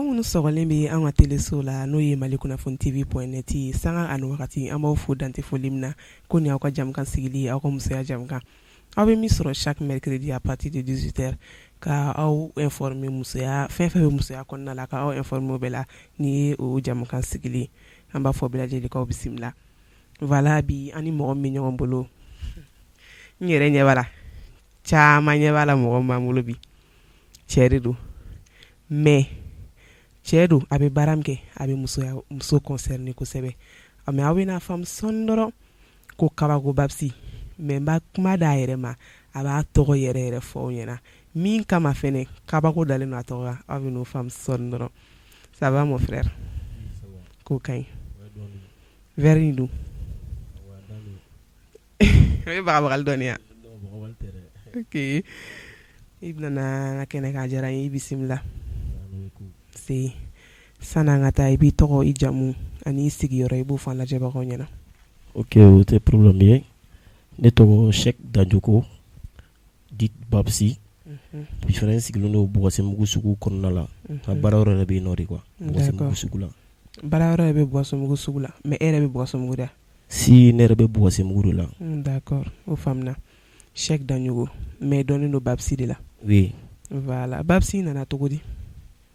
aw minnu sɔgɔlen bɛ an ka teleso la n'o ye Mali Kunnafoni TV.net ye sanga ani wagati an b'aw fo dante foli min na ko ni aw ka jamukan sigili aw ka musoya jamukan aw bɛ min sɔrɔ chaque mercredi à partir de 18h ka aw informer musoya fɛn fɛn bɛ musoya kɔnɔna la ka aw informer o bɛɛ la ni ye o jamukan sigili an b'a fɔ bɛɛ lajɛlen k'aw bisimila voilà bi ani mɔgɔ min bɛ ɲɔgɔn bolo n yɛrɛ ɲɛ b'a la caman ɲɛ b'a la mɔgɔ min b'an bolo bi cɛ de don mais cɛ don a bɛ baara min kɛ a bɛ muso concerné kosɛbɛ mais aw bɛna faamu sɔɔni dɔrɔn ko kabako babsi mais n b'a kuma d'a yɛrɛ ma a b'a tɔgɔ yɛrɛ yɛrɛ fɔ aw ɲɛna min kama fɛnɛ kabako dalen don a tɔgɔ la aw bɛ n'o faamu sɔɔni dɔrɔn ça va mon frère ko ka ɲi verre in dun o ye bagabagali dɔɔni ya ok i bɛna kɛnɛ k'a diyara n ye i bisimila se san'an ka taa i b'i tɔgɔ i jamu ani i sigiyɔrɔ i b'o fɔ an lajɛbagaw ɲɛna ok o tɛ problème ye ne tɔgɔ Cheick Danjoko dit Babsi bi fana sigilen don Bɔgɔsɛmugu sugu kɔnɔna la ka baara yɔrɔ yɛrɛ bɛ yen nɔ de quoi Bɔgɔsɛmugu sugu la baara yɔrɔ yɛrɛ bɛ Bɔgɔsɛmugu sugu la mais e yɛrɛ bɛ Bɔgɔsɛmugu de la si ne yɛrɛ bɛ Bɔgɔsɛmugu de la d'accord o faamuna Cheick Danjoko mais dɔnnen don Babsi de la oui voilà Babsi nana cogo di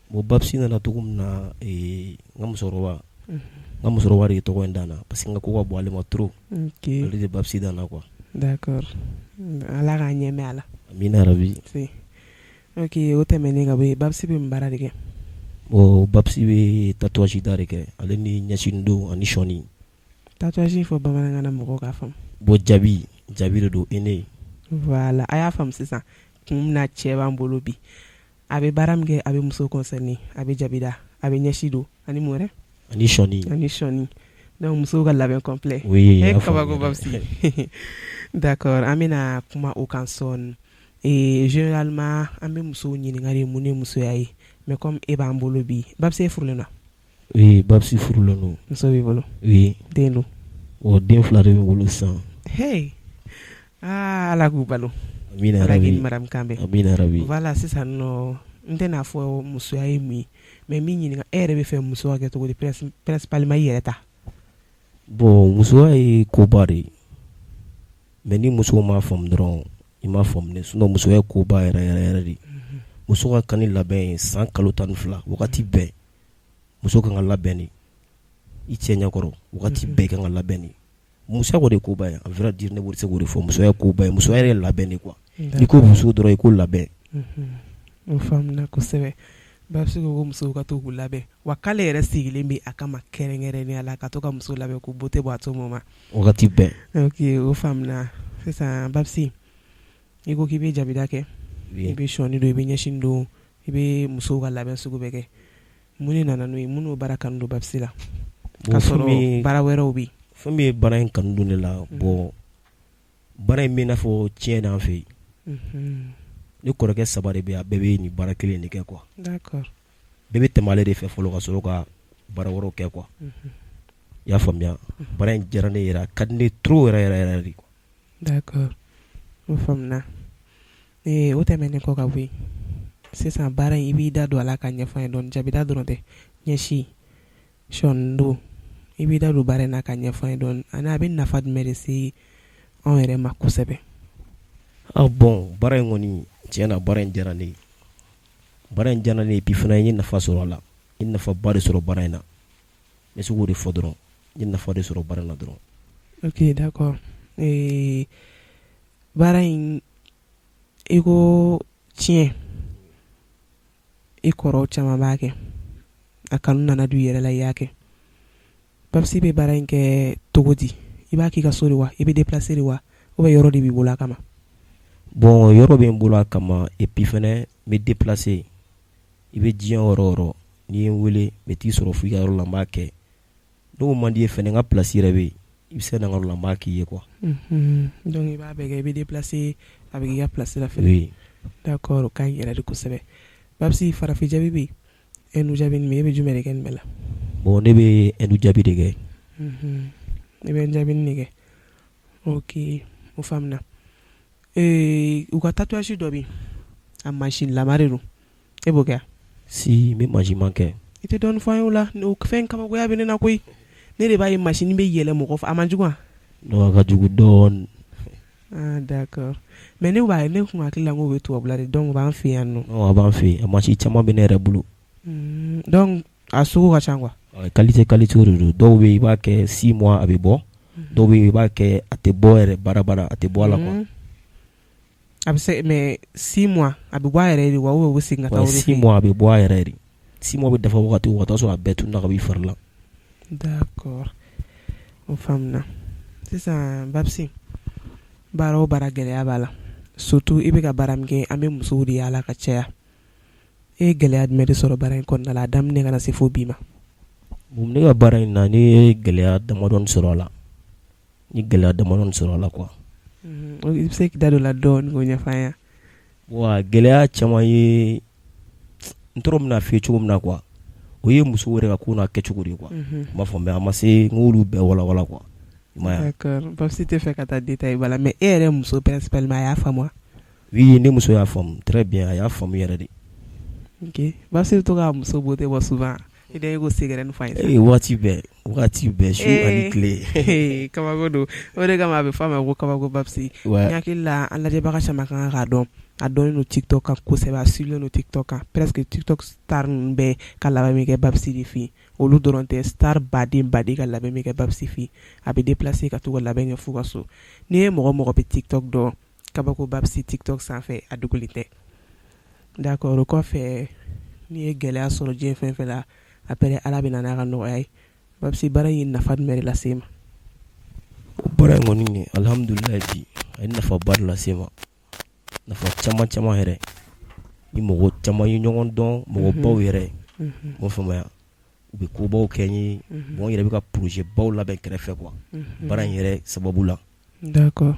bon Babsi nana cogo min na n ka musokɔrɔba de ye tɔgɔ in da na parce que n ka ko ka bon ale ma trop ale de Babsi da na quoi d'accord ala k'a ɲɛ mɛn a la amina rabi ok o tɛmɛnen ka bɔ yen Babsi bɛ mun baara de kɛ bon Babsi bɛ tatouage da de kɛ ale ni ɲɛsindon ani sɔni tatouage fɔ bamanankan na mɔgɔw k'a faamu bon jabi de don e ne voilà a y'a faamu sisan kun mina cɛ b'an bolo bi a bɛ baara min kɛ a bɛ muso concerné a bɛ jabi da a bɛ ɲɛsi don ani mun wɛrɛ ani sɔni donc musow ka labɛn complet oui kabako Babsi d'accord an bɛna kuma o kan sɔɔni généralement an bɛ musow ɲininka de mun ye musoya ye mais comme e b'an bolo bi Babsi e furulen don oui Babsi furulen don muso b'i bolo oui den don den 2 de bɛ bolo sisan hey ala k'u balo amina rabi madame Kambe amina rabi voilà sisan nɔ n tɛna fɔ musoya ye mun ye mais min ɲininka e yɛrɛ bɛ fɛ muso ka kɛ cogo di principalement i yɛrɛ ta bon musoya ye koba de ye mais ni muso m'a faamu dɔrɔn i m'a faamu dɛ sinon musoya ye koba yɛrɛ de muso ka kani labɛn ye san kalo 12 wagati bɛɛ muso kan ka labɛn de i cɛ ɲɛkɔrɔ wagati bɛɛ kan ka labɛn de musoya ko de koba ye a vrai dire ne b'o se k'o de fɔ musoya ye koba ye musoya yɛrɛ ye labɛn de quoi n'i ko muso dɔrɔn i ko labɛn o faamuna kosɛbɛ Babsi ko musow ka to k'u labɛn wa k'ale yɛrɛ sigilen bɛ a kama kɛrɛnkɛrɛnnenya la ka to ka muso labɛn k'u beauté bɔ a tɔmɔ ma wagati bɛɛ ok o faamuna sisan Babsi i ko k'i bɛ jabida kɛ i bɛ sɔni don i bɛ ɲɛsin don i bɛ musow ka labɛn sugu bɛɛ kɛ mun de nana n'o ye mun n'o baara kanu don Babsi la ka sɔrɔ baara wɛrɛw bɛ yen fɛn min ye baara in kanu don de la bon baara in bɛ i n'a fɔ tiɲɛ d'an fɛ yen ni kɔrɔkɛ 3 de bɛ yen a bɛɛ bɛ nin baara kelen de kɛ quoi d'accord bɛɛ bɛ tɛmɛ ale de fɛ fɔlɔ ka sɔrɔ ka baara wɛrɛw kɛ quoi i y'a faamuya baara in diyara ne yɛrɛ a ka di ne trop yɛrɛ de quoi d'accord o faamuna o tɛmɛnen kɔ ka bɔ yen sisan baara in i b'i da don a la ka ɲɛfɔ an ye dɔɔni jabida dɔrɔn tɛ ɲɛsi sɔni don i b'i da don baara in na ka ɲɛfɔ an ye dɔɔni ani a bɛ nafa jumɛn de se anw yɛrɛ ma kosɛbɛ bon baara in kɔni tiɲɛ na baara in diyara ne ye puis fana n ye nafa sɔrɔ a la n ye nafaba de sɔrɔ baara in na n bɛ se k'o de fɔ dɔrɔn n ye nafa de sɔrɔ baara in na dɔrɔn ok d'accord baara in i ko tiɲɛ i kɔrɔw caman b'a kɛ a kanu nana don i yɛrɛ la i y'a kɛ Babsi bɛ baara in kɛ cogo di i b'a k'i ka so de wa i bɛ déplacer de wa ou bien yɔrɔ de b'i bolo a kama bon yɔrɔ bɛ n bolo a kama et puis fana n bɛ déplacer i bɛ diɲɛ yɔrɔ n'i ye n wele n bɛ t'i sɔrɔ f'i ka yɔrɔ la n b'a kɛ n'o man di ye fana n ka place yɛrɛ bɛ yen i bɛ se na n ka yɔrɔ la n b'a k'i ye quoi donc i b'a bɛɛ kɛ i bɛ déplacer a bɛ k'i ka place la fɛnɛ oui d'accord o ka ɲi yɛrɛ de kosɛbɛ Babsi farafin jabi bɛ yen hindu jabi nin e bɛ jumɛn de kɛ nin bɛɛ la bon ne bɛ hindu jabi de kɛ ne bɛ jabi nin de kɛ ok o faamuna u ka tatouage dɔ bɛ yen a machine lama de don e b'o kɛ si n bɛ mansiman kɛ. I tɛ dɔɔni fɔ an ye o la o fɛn kabakoya bɛ ne na koyi ne de b'a ye machine bɛ yɛlɛ mɔgɔ a man jugu wa. non a ka jugu dɔɔni. ah d'accord mais ne b'a ye ne kun hakili la n k'o bɛ tubabula de donc o b'an fɛ yan nɔ. non a b'an fɛ yen a machine caman bɛ ne yɛrɛ bolo. donc a sugu ka ca quoi. qualité de don dɔw bɛ yen i b'a kɛ 6 mois a bɛ bɔ dɔw bɛ yen i b'a kɛ a tɛ bɔ yɛrɛ bara a tɛ bɔ a la quoi. a bɛ se mais 6 mois a bɛ bɔ a yɛrɛ de wa ou bien o bɛ segin ka taa o de fɛ. 6 mois a bɛ bɔ a yɛrɛ de 6 mois bɛ dafa wagati o wagati sɔrɔ a bɛɛ tununa ka b'i fari la. d'accord o faamuna sisan Babsi baara o baara gɛlɛya b'a la surtout i bɛ ka baara min kɛ an bɛ musow de y'a la ka caya e ye gɛlɛya jumɛn de sɔrɔ baara in kɔnɔna la a daminɛ ka na se fo bi ma. bon ne ka baara in na ne ye gɛlɛya damadɔni sɔrɔ a la ni gɛlɛya damadɔni sɔrɔ a la quoi. i bɛ se k'i da don o la dɔɔni k'o ɲɛfɔ an ye. wa gɛlɛya caman ye n tɔrɔ bɛna f'i ye cogo min na quoi o ye muso wɛrɛ ka ko n'a kɛcogo de ye quoi. n b'a fɔ mais a ma se n k'olu bɛɛ walawala quoi. d'accord Babsi tɛ fɛ ka taa détail bala mais e yɛrɛ muso principalement a y'a faamu wa. oui ne muso y'a faamu très bien a y'a faamu yɛrɛ de. ok Babsi bɛ to k'a muso beauté bɔ souvent i da i ko secret fa ye. waati bɛɛ su ani tile. kabako don o de kama a bɛ fɔ a ma ko kabako Babsi. n hakili la an lajɛbaga caman kan k'a dɔn a dɔnnen don TikTok kan kosɛbɛ a suivlen don TikTok kan presque TikTok star ninnu bɛɛ ka labɛn bɛ kɛ Babsi de fɛ yen olu dɔrɔn tɛ star baden ka labɛn bɛ kɛ Babsi fɛ yen a bɛ déplacer ka to ka labɛn kɛ fo ka so n'i ye mɔgɔ mɔgɔ bɛ TikTok dɔn kabako Babsi TikTok sanfɛ a dogolen tɛ d'accord o kɔfɛ n'i ye gɛlɛya sɔrɔ diɲɛ fɛn fɛn la après ala bɛ na n'a ka nɔgɔya ye Babsi baara in ye nafa jumɛn de lase e ma. baara in kɔni alhamdulilayi bi a ye nafaba de lase ma nafa caman yɛrɛ ni mɔgɔ caman ye ɲɔgɔn dɔn mɔgɔ baw yɛrɛ m'o faamuya u bɛ kobaw kɛ n ye bon n yɛrɛ bɛ ka projet baw labɛn kɛrɛfɛ quoi baara in yɛrɛ sababu la. d'accord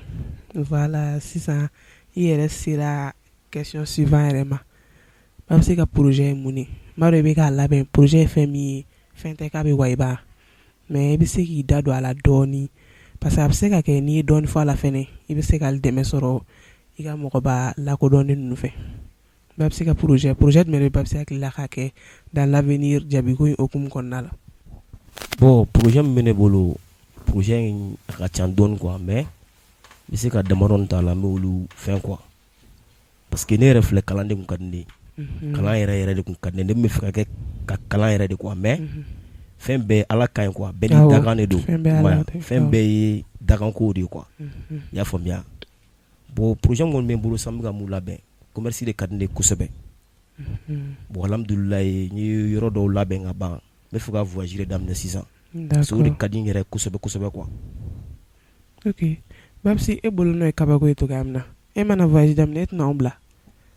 voilà sisan i yɛrɛ sera question suivant yɛrɛ ma Babsi ka projet ye mun ye m'a dɔn i bɛ k'a labɛn projet ye fɛn min ye fɛn tɛ k'a bɛ wayibaa mais i bɛ se k'i da don a la dɔɔni parce que a bɛ se ka kɛ n'i ye dɔɔni fɔ a la fɛnɛ i bɛ se ka dɛmɛ sɔrɔ i ka mɔgɔba lakodɔnnen ninnu fɛ Babsi ka projet jumɛn de Babsi hakili la k'a kɛ dans l'avenir jabiko in hokumu kɔnɔna la. bon projet min bɛ ne bolo projet in a ka ca dɔɔni quoi mais n bɛ se ka damadɔni t'a la n bɛ olu fɛn quoi parce que ne yɛrɛ filɛ kalan de kun ka di ne ye kalan yɛrɛ de kun ka di ne ye ne bɛ fɛ ka kɛ ka kalan yɛrɛ de quoi mais fɛn bɛɛ ala ka ɲi quoi bɛɛ ni dakan de don fɛn bɛɛ ye dakanko de ye quoi i y'a faamuya bon projet min kɔni bɛ n bolo sisan n bɛ ka mun labɛn commerce de ka di ne ye kosɛbɛ bon alhamdulilayi n ye yɔrɔ dɔw labɛn ka ban n bɛ fɛ ka voyager daminɛ sisan parce que o de ka di n yɛrɛ kosɛbɛ quoi. ok Babsi e bolo n'o ye kabako ye cogoya min na e mana voyage daminɛ e tɛna anw bila.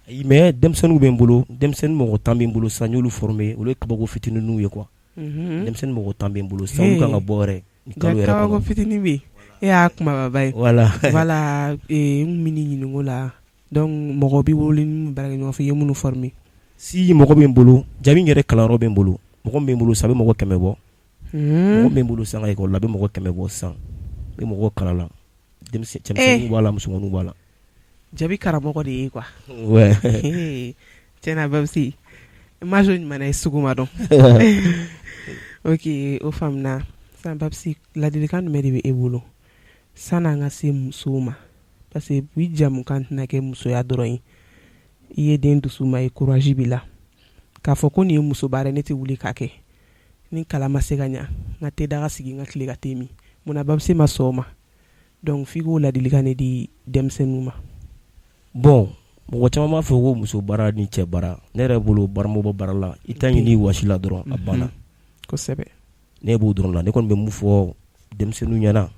ayi mais denmisɛnninw bɛ n bolo denmisɛnnin mɔgɔ 10 bɛ n bolo sisan n y'olu former olu ye kabako fitininw ye quoi. denmisɛnnin mɔgɔ 10 bɛ n bolo sisan olu kan ka bɔ yɛrɛ ni kalo yɛrɛ kɔnɔ. kabako fitinin bɛ yen e y'a kumababa ye. voilà n bɛ n'i ɲininka o la donc mɔgɔ b'i bolo ni baara kɛ ɲɔgɔn fɛ i ye minnu former. si mɔgɔ bɛ n bolo jabi yɛrɛ kalanyɔrɔ bɛ n bolo mɔgɔ min bɛ n bolo sisan a bɛ mɔgɔ 100 bɔ mɔgɔ min bɛ n bolo sisan ka école la a bɛ mɔgɔ 100 bɔ sisan n bɛ mɔgɔ kalan la cɛmisɛnninw b'a la musomaninw b'a la. jabi karamɔgɔ de ye quoi. ouais tiɲɛna Babsi majo ɲuman ye sugu ma dɔn. ok o faamuna sisan Babsi ladilikan jumɛn de bɛ e bolo san'an ka se musow ma parce que bi jamukan tɛna kɛ musoya dɔrɔn ye i ye den dusu ma ye courage b'i la k'a fɔ ko nin ye muso baara ne tɛ wuli k'a kɛ ni kalan ma se ka ɲa n ka tɛ daga sigi n ka tile ka tɛ min munna Babsi ma sɔn o ma donc f'i k'o ladilikan de di denmisɛnninw ma. bon mɔgɔ caman b'a fɔ ko muso baara ni cɛ baara ne yɛrɛ bolo baramɔgɔ baara la i t'a ɲini wasi la dɔrɔn a banna kosɛbɛ ne b'o dɔrɔn la ne kɔni bɛ mun fɔ denmisɛnninw ɲɛna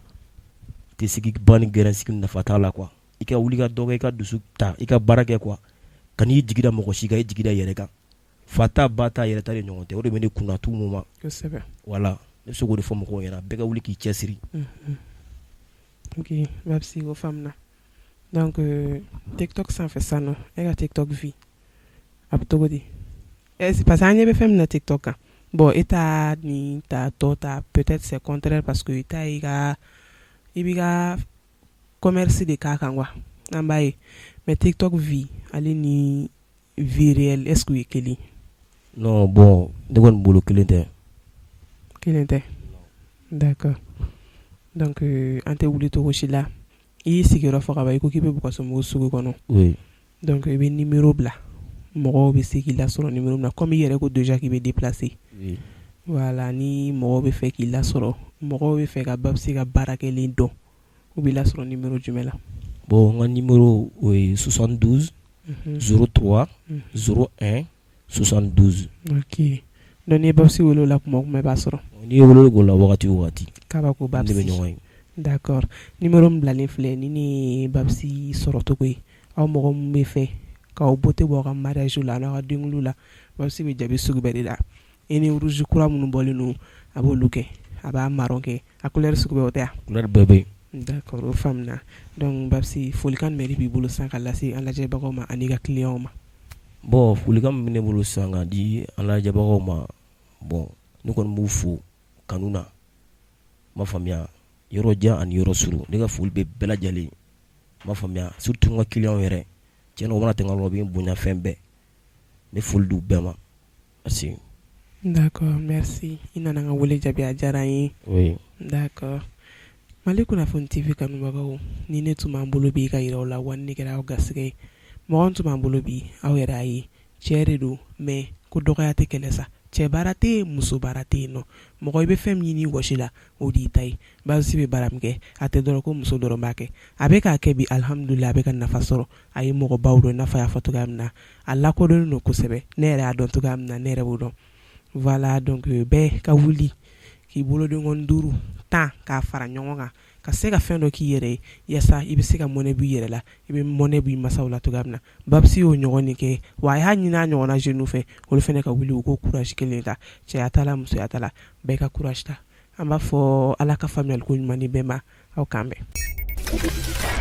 tɛ sigi ba ni gɛrɛn sigi nafa t'a la quoi i ka wuli ka dɔ kɛ i ka dusu ta i ka baara kɛ quoi ka n'i jigida mɔgɔ si kan i jigida yɛrɛ kan fa ta ba ta yɛrɛ ta de ɲɔgɔn tɛ o de bɛ ne kunna tout moment kosɛbɛ voilà ne bɛ se k'o de fɔ mɔgɔw ɲɛna bɛɛ ka wuli k'i cɛsiri. ok Babsi o faamuna donc TikTok sanfɛ sisan nɔ e ka TikTok vie a bɛ cogo di parce que an ɲɛ bɛ fɛn min na TikTok kan bon e t'a ni ta tɔ ta peut-être c'est contraire parce que i t'a ye i b'i ka commerce de k'a kan quoi an b'a ye mais TikTok vie ale ni vie réelle est-ce que o ye kelen non bon ne kɔni bolo kelen tɛ. Kelen tɛ. D'accord. Donc an tɛ wuli cogo si la i y'i sigiyɔrɔ fɔ ka ban i ko k'i bɛ Bɔgɔsɔmbugu sugu kɔnɔ. Oui. Donc i bɛ numéro bila mɔgɔw bɛ se k'i lasɔrɔ numéro min na comme i yɛrɛ ko déjà k'i bɛ déplacer. Oui. Voilà ni mɔgɔw bɛ fɛ k'i lasɔrɔ mɔgɔw bɛ fɛ ka Babsi ka baarakɛlen dɔn u bɛ lasɔrɔ numéro jumɛn la. Bon n ka numéro o ye 72 03 01 72. Ok. Donc ni ye Babsi wele o la kuma o kuma i b'a sɔrɔ. N'i ye weleli k'o la wagati o wagati. K'a ko Babsi. Ne bɛ ɲɔgɔn ye. D'accord. Numéro min bilalen filɛ ni ne ye Babsi sɔrɔ cogo ye aw mɔgɔ min bɛ fɛ k'aw beauté bɔ aw ka mariage la n'aw ka denkuli la Babsi bɛ jaabi sugu bɛɛ de la. I ni rouge kura minnu bɔlen don a b'olu kɛ a b'a marron kɛ a couleur sugu bɛɛ o tɛ wa. Couleur bɛɛ bɛ yen. D'accord o faamuna donc Babsi folikan jumɛn de b'i bolo sisan ka lase an lajɛbagaw ma ani ka client ma. Bon folikan min bɛ ne bolo sisan ka di an lajɛbagaw ma bon ne kɔni b'u fo kanu na m'a faamuya yɔrɔ jan ani yɔrɔ suru ne ka foli bɛ bɛɛ lajɛlen m'a faamuya surtout n ka client yɛrɛ tiɲɛna o mana tɛmɛ o bɛ n bonya fɛn bɛɛ ne foli d'u bɛɛ ma merci. D'accord merci i nana n ka wele jaabi a diyara n ye. Oui. D'accord. Mali Kunnafoni TV kanubagaw ni ne tun b'an bolo bi ka yira aw la wa ni ne kɛra aw garisɛgɛ ye mɔgɔ tun b'an bolo bi aw yɛrɛ a ye cɛ de don mais ko dɔgɔya tɛ kɛlɛ sa cɛ baara tɛ yen muso baara tɛ yen nɔ mɔgɔ i bɛ fɛn min ɲini wɔsi la o de y'i ta ye Babsi bɛ baara min kɛ a tɛ dɔrɔn ko muso dɔrɔn b'a kɛ a bɛ k'a kɛ bi alhamdulillah a bɛ ka nafa sɔrɔ a ye mɔgɔbaw dɔn i n'a fɔ a y'a fɔ cogoya min na a lakodɔnnen don kosɛbɛ ne yɛrɛ y'a dɔn cogoya min na ne yɛrɛ b'o dɔn voilà donc bɛɛ ka wuli k'i bolodenkɔni 5 10 k'a fara ɲɔgɔn kan ka se ka fɛn dɔ k'i yɛrɛ ye yaasa i bɛ se ka mɔnɛ b'i yɛrɛ la i bɛ mɔnɛ b'i masaw la cogoya min na Babsi y'o ɲɔgɔn de kɛ wa a y'a ɲini a ɲɔgɔnna jeunes fɛ olu fɛnɛ ka wuli u ko courage kelen ta cɛya t'a la musoya t'a la bɛɛ ka courage ta an b'a fɔ Ala ka faamuyali ko ɲuman di bɛɛ ma aw k'an bɛn.